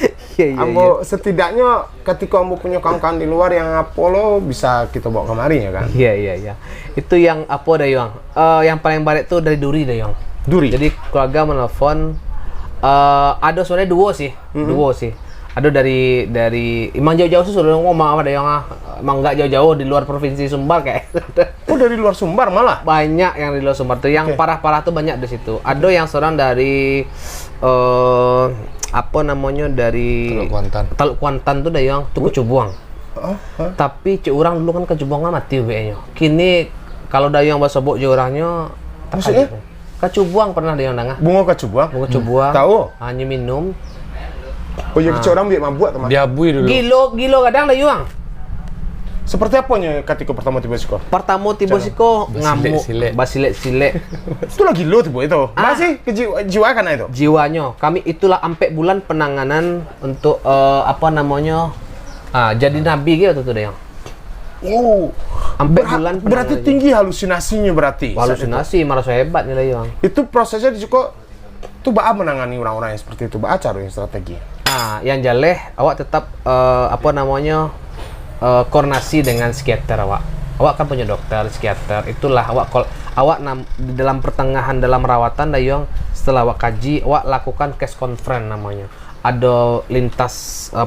B: Ambo setidaknya ketika Ambo punya kawan-kawan di luar yang Apollo bisa kita bawa kemari ya kan?
D: Iya. Itu yang apa Dayong? Yang paling baik tuh dari Duri Dayong.
B: Duri.
D: Jadi keluarga menelpon ada sebenarnya duo sih. Ada dari emang jauh-jauh sih sudah ngomong apa Dayong emang nggak jauh-jauh di luar provinsi Sumbar kayak.
B: Oh dari luar Sumbar malah?
D: Banyak yang di luar Sumbar tuh yang parah-parah tuh banyak di situ. Ada yang seorang dari apa namanya dari Teluk Kuantan tuh Dayong tuh Kecubuang. Tapi orang dulu kan Kecubuang mati nya. Kini kalau Dayong bahasa bok orangnya
B: maksudnya
D: Kecubuang pernah Dayong dengar?
B: Bunga Kecubuang?
D: Bunga Kecubuang.
B: Tahu?
D: Hanya minum.
B: Oh ya orang biar mabuk teman.
A: Diabui dulu.
D: Gilo kadang Dayong.
B: Seperti apanya ketika pertama tiba Siko?
D: Pertama tiba Siko ngamuk, basilek-silek.
B: Itu lagi lo tiba itu. Masih kejiwa kan itu?
D: Jiwanya. Kami itulah sampai bulan penanganan untuk apa namanya? Jadi nabi gitu tuh Dayong.
B: Oh.
D: Sampai bulan
B: berarti tinggi halusinasinya berarti.
D: Halusinasi merasa hebat nih Dayong.
B: Itu prosesnya di Siko tuh Baa menangani orang-orang yang seperti itu, Baa cari strategi.
D: Yang jaleh awak tetap apa namanya? Koordinasi dengan psikiater awak. Awak kan punya dokter, psikiater. Itulah awak di dalam pertengahan dalam rawatan Dayong, setelah awak kaji, awak lakukan case conference namanya. Ada lintas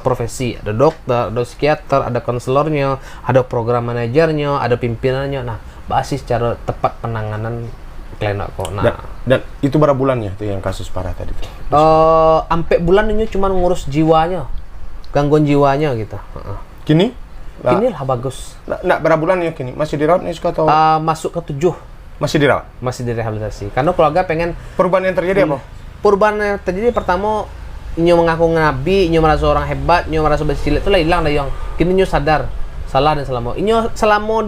D: profesi, ada dokter, ada psikiater, ada konselornya, ada program manajernya, ada pimpinannya. Nah, basis cara tepat penanganan klien kok. Nah,
B: dan itu berapa bulannya tuh yang kasus parah tadi tuh?
D: Sampai bulan ini cuma ngurus jiwanya, gangguan jiwanya gitu.
B: Kini?
D: Kini lah bagus.
B: Nggak berapa bulan ya kini? Masih dirawat nih Siko atau?
D: Masuk ke 7.
B: Masih dirawat?
D: Masih direhabilitasi. Karena keluarga pengen.
B: Perubahan yang terjadi apa?
D: Perubahan yang terjadi pertama, nyo mengaku nabi, nyo merasa orang hebat, nyo merasa bersilit itu lah hilang Dayong. Kini nyo sadar Salah dan selama. Inyo selama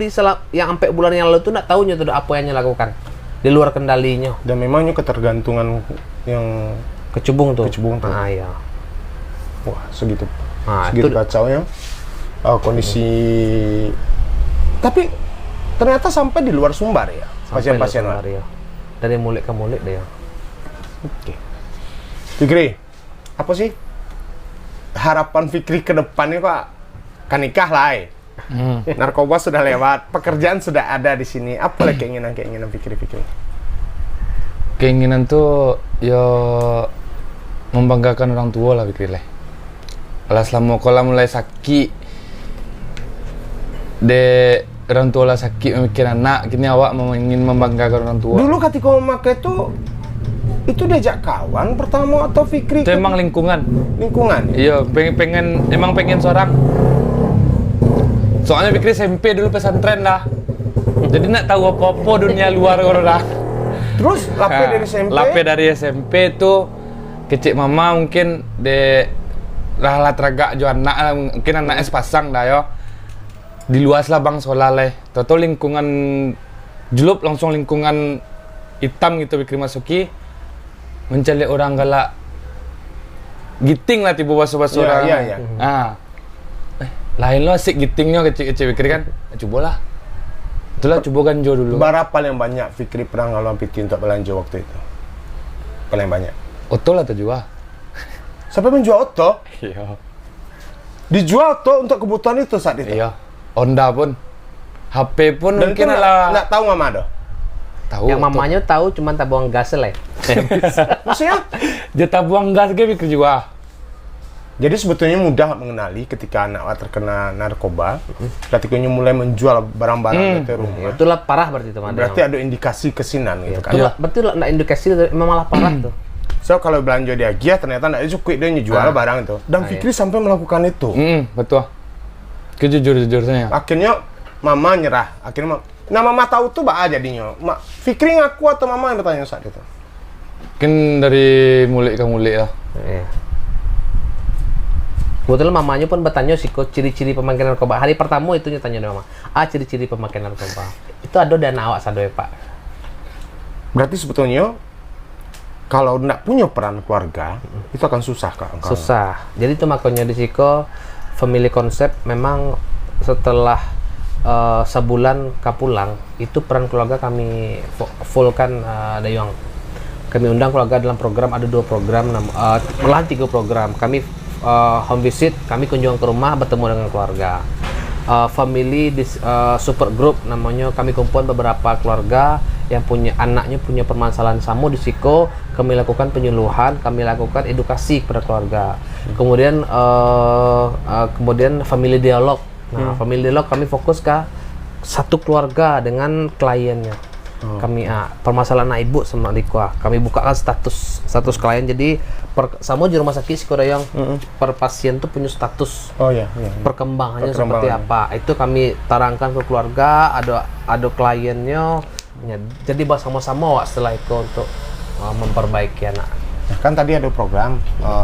D: yang sampai bulan yang lalu tuh nggak tahu nyo tuh apa yang nyo lakukan di luar kendalinya.
B: Dan memangnya ketergantungan yang
D: Kecubung tuh.
B: Kecubung tuh.
D: Ah iya.
B: wah segitu
D: Nah,
B: segitu
D: itu
B: kacaunya kondisi. Tapi ternyata sampai di luar Sumbar ya pasien-pasien.
D: ya. Dari mulut ke mulut deh ya.
B: Oke. Fikri, apa sih harapan Fikri ke depannya Pak? Kan nikah lah. Narkoba sudah lewat, pekerjaan sudah ada di sini. Apa lagi keinginan Fikri?
A: Keinginan tuh ya membanggakan orang tua lah Fikri lah. Kalau selama kalau mulai sakit de orang tua lah sakit memikir anak, kini awak ingin membanggakan orang tua.
B: Dulu ketika memakai itu diajak kawan pertama atau Fikri?
A: Itu emang lingkungan. Iya, emang pengen seorang. Soalnya Fikri SMP dulu pesantren dah. Jadi nak tahu apa-apa dunia luar orang dah.
B: Terus lape dari SMP
A: tuh kecil mama mungkin de lah teragak jo anak lah, mungkin anaknya sepasang dah yo. Di luas lah bang sekolah leh. Tahu lingkungan jelup langsung lingkungan hitam gitu Fikri masuki. Mencari orang galak giting lah tiba basuh-basuh orang.
B: Iya.
A: Lain lo asik gitingnya kecil-kecil Fikri kan. Cobalah. Itulah coba ganjo dulu.
B: Berapa paling banyak Fikri pernah ngeluarin piti untuk belanja waktu itu? Paling banyak.
A: Oto lah terjual.
B: Siapa menjual Oto?
A: Iya.
B: Dijual Oto untuk kebutuhan itu saat itu?
A: Iya. Honda pun. HP pun
B: Dan
A: mungkin
B: itu
A: lah.
B: nggak tahu mama dah?
A: Tahu.
D: Yang mamanya tahu cuman tak buang gas lah.
B: Maksudnya?
A: Dia tak buang gas ke Fikri juga.
B: Jadi sebetulnya mudah mengenali ketika anak terkena narkoba, ketika mulai menjual barang-barang itu rumah.
D: Ya, itulah parah berarti teman.
B: Berarti ada indikasi kesinan gitu kan.
D: Betul enggak indikasi memang malah parah tuh.
B: So kalau belanja di Agia ternyata enggak cukup dia ngejual barang itu. Dan Fikri sampai melakukan itu.
A: Betul. Kejujur-jujurnya.
B: Akhirnya mama nyerah. Nah mama tahu tuh jadinya. Fikri ngaku atau mama yang bertanya saat itu?
A: Mungkin dari mulik ke mulik lah.
D: Iya. Kebetulan mamanya pun bertanya sih kok ciri-ciri pemakaian narkoba. Hari pertama itu tanya sama mama. Ciri-ciri pemakaian narkoba. Itu ada dana awak sadoe Pak.
B: Berarti sebetulnya kalau tidak punya peran keluarga itu akan susah Kak.
D: Susah. Jadi itu makanya di Siko family konsep memang setelah sebulan kapulang itu peran keluarga kami fullkan Dayong. Kami undang keluarga dalam program, ada 2 program, malah 3 program. Kami home visit, kami kunjungan ke rumah bertemu dengan keluarga. Family support group namanya, kami kumpulkan beberapa keluarga yang anaknya punya permasalahan sama di Siko. Kami lakukan penyuluhan, kami lakukan edukasi kepada keluarga. Kemudian family dialog. Nah, family dialog kami fokus ke satu keluarga dengan kliennya. Kami permasalahan anak ibu sama Liko, kami bukakan status klien. Jadi sama di rumah sakit Sikodoyong per pasien tuh punya status. Perkembangannya seperti apa. Itu kami tarangkan ke keluarga, ada kliennya. Ya, jadi sama-sama setelah itu untuk memperbaiki anak.
B: Nah, kan tadi ada program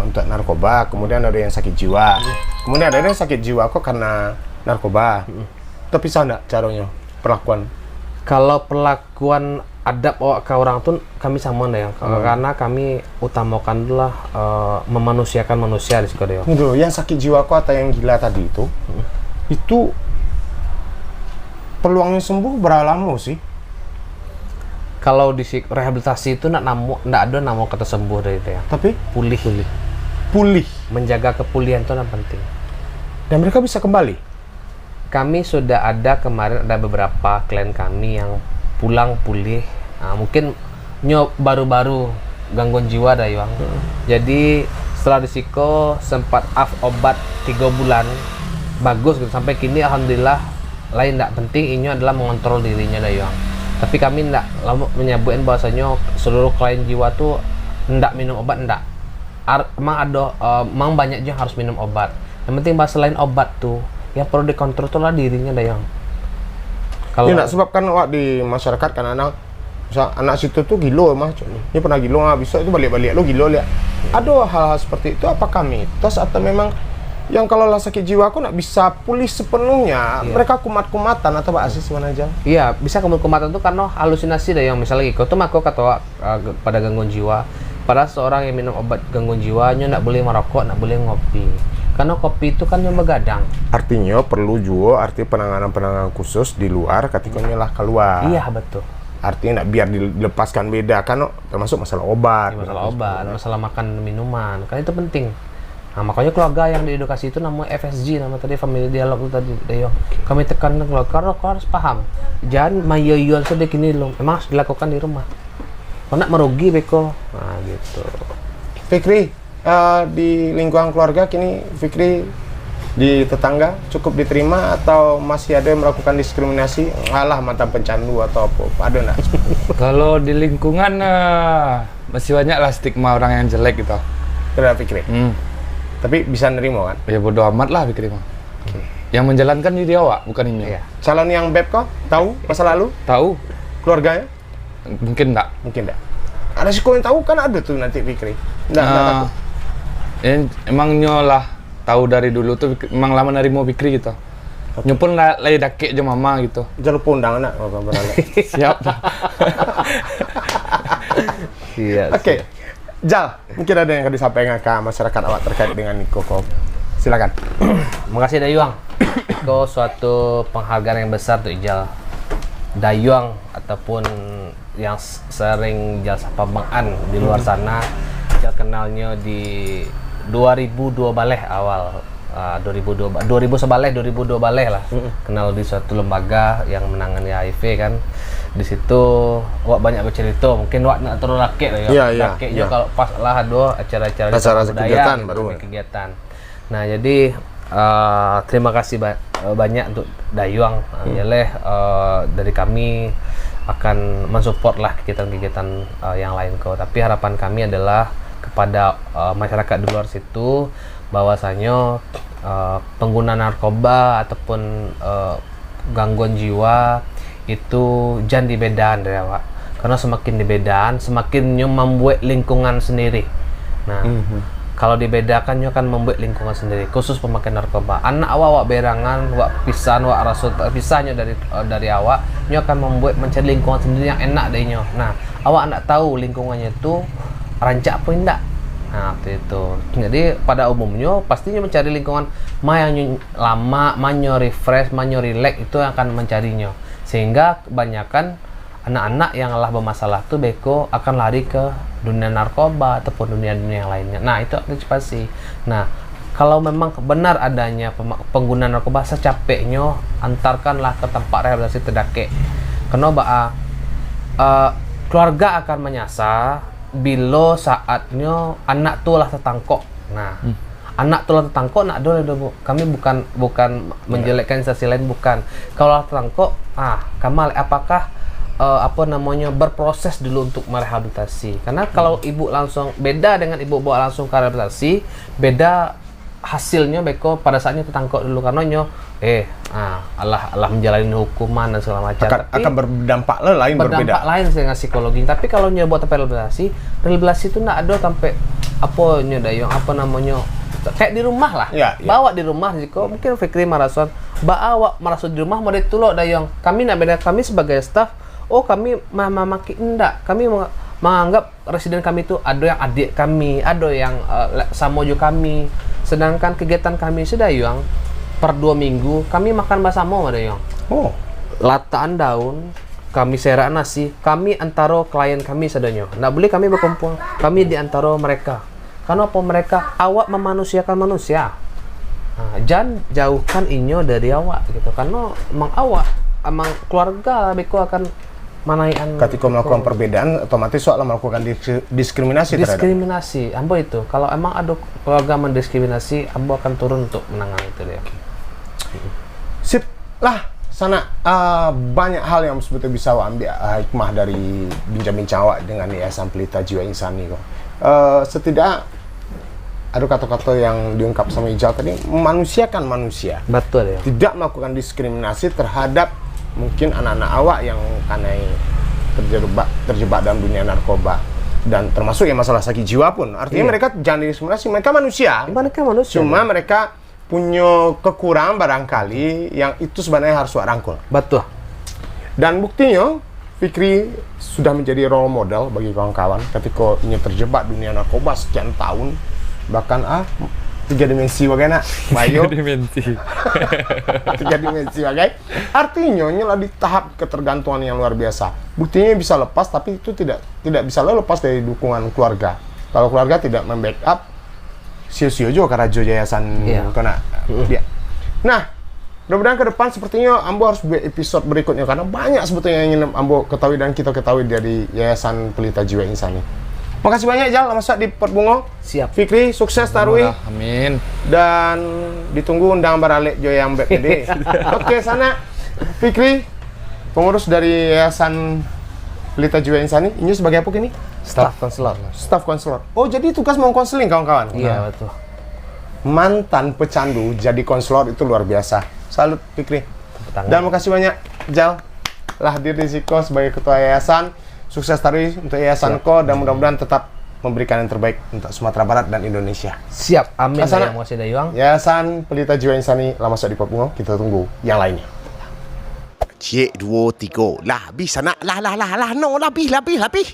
B: untuk narkoba, kemudian ada yang sakit jiwa. Kemudian ada yang sakit jiwa kok karena narkoba. Tapi bisa enggak caranya perlakuan?
D: Kalau perlakuan adab ke orang tuh kami sama ya, karena kami utamakan adalah memanusiakan manusia di situ ya.
B: Itu yang sakit jiwa kok atau yang gila tadi itu peluangnya sembuh berapa lama sih?
D: Kalau di rehabilitasi itu nggak ada nama kata sembuh dari itu ya.
B: Tapi pulih.
D: Menjaga kepulihan itu yang penting.
B: Dan mereka bisa kembali.
D: Kami sudah ada kemarin ada beberapa klien kami yang pulang pulih. Nah, mungkin baru-baru gangguan jiwa dah Yang. Jadi setelah disiko sempat obat 3 bulan bagus gitu. Sampai kini alhamdulillah lain tidak penting ini adalah mengontrol dirinya dah Yang. Tapi kami tidak menyebutkan bahwasanya seluruh klien jiwa tuh tidak minum obat tidak. Emang banyak yang harus minum obat. Yang penting bahwa selain obat tuh yang perlu dikontrol itulah dirinya Dayang.
B: Kalau ya, sebab kan di masyarakat kan anak situ tuh gilo mah. Ini pernah gilo bisa itu balik-balik lo gilo lihat. Ada hal-hal seperti itu apakah mitos atau memang yang kalau lah sakit jiwa aku nak bisa pulih sepenuhnya.
D: Iya.
B: Mereka kumat-kumatan atau Pak Asis mana aja?
D: Iya, bisa kumatan tuh karena halusinasi deh yang misalnya kau tuh mako kata pada gangguan jiwa. Pada seorang yang minum obat gangguan jiwa, nyo nak boleh merokok, nak boleh ngopi. Karena kopi itu kan yang begadang.
B: Artinya perlu juga penanganan khusus di luar ketika lah keluar.
D: Iya, betul.
B: Artinya nak biar dilepaskan beda kan termasuk masalah obat.
D: Masalah obat, masalah makan minuman, kan itu penting. Nah, makanya keluarga yang diedukasi itu namanya FSG, nama tadi family dialog itu tadi, Dayo. Kami tekan keluarga, karena kau harus paham. Jangan mayoyon sedikit ini loh, memang harus dilakukan di rumah. Kau nak merugi beko, nah gitu.
B: Fikri, di lingkungan keluarga kini Fikri di tetangga cukup diterima atau masih ada yang melakukan diskriminasi? Alah mantan pencandu atau apa? Ada nggak?
A: Kalau di lingkungan masih banyak lah stigma orang yang jelek gitu.
B: Tidak Fikri. Tapi bisa nerima kan?
A: Ya bodo amat lah pikir mah. Yang menjalankan diri awak, bukan ini.
D: Iya.
B: Calon yang beb kok tahu masa lalu
A: Tahu?
B: keluarganya?
A: Mungkin enggak.
B: Mungkin enggak. Ada sih yang tahu kan ada tuh nanti Fikri. Enggak takut.
A: Emang nyolah tahu dari dulu tuh emang lama nerimo Fikri gitu. Nyo pun lagi dakek aja mama gitu.
B: Jangan lupa undang anak kalau berani.
A: Siap.
D: Iya.
B: Oke. Jal, mungkin ada yang akan disampaikan ke masyarakat awak terkait dengan Niko Kop. Silakan.
D: Makasih Dayuang. Itu suatu penghargaan yang besar tuh Ijal. Dayuang ataupun yang sering Ijal sapa Bang An di luar sana, Ijal kenalnya di 2002 baleh awal. 2002 baleh lah. Kenal di suatu lembaga yang menangani HIV kan. Di situ wak banyak bercerita, mungkin wak nak terus rakit ya. Rakitnya kalau pas lah ada acara-acara
B: kegiatan baru
D: kegiatan. Nah, jadi terima kasih banyak untuk Dayuang. Dari kami akan mensupport lah kegiatan-kegiatan yang lain kok. Tapi harapan kami adalah kepada masyarakat di luar situ bahwasanya pengguna narkoba ataupun gangguan jiwa itu jangan dibedakan dari awak, karena semakin dibedakan semakin nyo membuat lingkungan sendiri. Nah, kalau dibedakan nyo akan membuat lingkungan sendiri, khusus pemakai narkoba. Anak awak berangan, wak pisan, wak rasut pisahnya dari awak, nyo akan membuat mencari lingkungan sendiri yang enak dari nyo. Nah, awak nak tahu lingkungannya itu rancak apa enggak. Nah, itu. Jadi pada umumnya pastinya mencari lingkungan yang lama, manyo refresh, manyo relax itu yang akan mencarinya. Sehingga kebanyakan anak-anak yang lah bermasalah tuh beko akan lari ke dunia narkoba ataupun dunia-dunia yang lainnya. Nah, itu antisipasi. Nah, kalau memang benar adanya pengguna narkoba, secapeknya antarkanlah ke tempat rehabilitasi terdekat. Kenapa? Keluarga akan menyasar bila saatnya anak tuh lah tertangkok. Nah, anak tuh lah tertangkok, nak dulu kami bukan menjelekkan instansi lain, bukan. Kalau tertangkok, Kamal apakah berproses dulu untuk merehabilitasi. Karena kalau ibu langsung beda dengan ibu bawa langsung ke rehabilitasi, beda hasilnya beko pada saatnya tertangkok dulu karena nyo Allah menjalani hukuman dan segala macam.
B: Akan berdampak lain berbeda.
D: Berdampak lain dengan psikologi. Tapi kalau nyo buat rehabilitasi itu nak ada sampai apa nyo Dayong kayak di rumah lah. Bawa di rumah jika mungkin Fikri marason bawa marason di rumah mau ditulok Dayong. Kami nak beda, kami sebagai staff, kami maki enggak. Kami menganggap residen kami itu ada yang adik kami, ada yang sama juga kami. Sedangkan kegiatan kami sedayang per 2 minggu kami makan bersama Dayong. Lataan daun, kami serak nasi, kami antara klien kami sedanya. Nggak boleh kami berkumpul, kami di antara mereka. Karena apa mereka awak memanusiakan manusia. Jangan jauhkan inyo dari awak gitu. Karena emang keluarga beko akan manaian.
B: Ketika melakukan perbedaan, otomatis soal melakukan diskriminasi terhadap.
D: Diskriminasi, ambo itu. Kalau emang ada keluarga mendiskriminasi, ambo akan turun untuk menangani itu dia.
B: Sip lah, sana banyak hal yang sebetulnya bisa ambil hikmah dari bincang-bincang awak dengan Yayasan Pelita Jiwa Insani kok. Setidaknya ada kata-kata yang diungkap sama Ijal tadi, memanusiakan manusia.
D: Betul ya.
B: Tidak melakukan diskriminasi terhadap mungkin anak-anak awak yang karena terjebak dalam dunia narkoba, dan termasuk yang masalah sakit jiwa pun. Artinya mereka jangan didiskriminasi, mereka manusia.
D: Mereka manusia.
B: Cuma mereka punya kekurangan barangkali yang itu sebenarnya harus rangkul.
D: Betul.
B: Dan buktinya Fikri sudah menjadi role model bagi kawan-kawan ketika ini terjebak dunia narkoba sekian tahun, bahkan 3 dimensi bagaimana Bayo
A: dimensi.
B: 3 dimensi bagai artinya nyolah di tahap ketergantungan yang luar biasa. Buktinya bisa lepas, tapi itu tidak bisa lepas dari dukungan keluarga. Kalau keluarga tidak membackup, sio-sio juga Rajo Yayasan kena dia. Nah, mudah-mudahan ke depan sepertinya Ambo harus buat episode berikutnya karena banyak sebetulnya yang ingin Ambo ketahui dan kita ketahui dari Yayasan Pelita Jiwa Insani. Makasih banyak Jal, masak di Pot Bungo.
D: Siap.
B: Fikri, sukses Tarwi.
A: Amin.
B: Dan ditunggu undangan baralek Joy yang BPD. Oke, sana Fikri, pengurus dari Yayasan Pelita Jiwa Insani. Ini sebagai apa ini?
D: Staff konselor.
B: Staff konselor. Oh, jadi tugas mau konseling kawan-kawan?
D: Iya, betul.
B: Mantan pecandu jadi konselor itu luar biasa. Salut Fikri.
D: Tangan.
B: Dan makasih banyak Jal lah hadir di Siko sebagai ketua yayasan. Sukses Tarwi untuk yayasan Ko dan mudah-mudahan tetap memberikan yang terbaik untuk Sumatera Barat dan Indonesia.
D: Siap, amin.
B: Asana.
D: Yang masih Dayuang.
B: Yayasan Pelita Jiwa Insani lah masuk di Pot Bungo. Kita tunggu yang lainnya.
C: Cik 2 3 lah habis anak lah no lah habis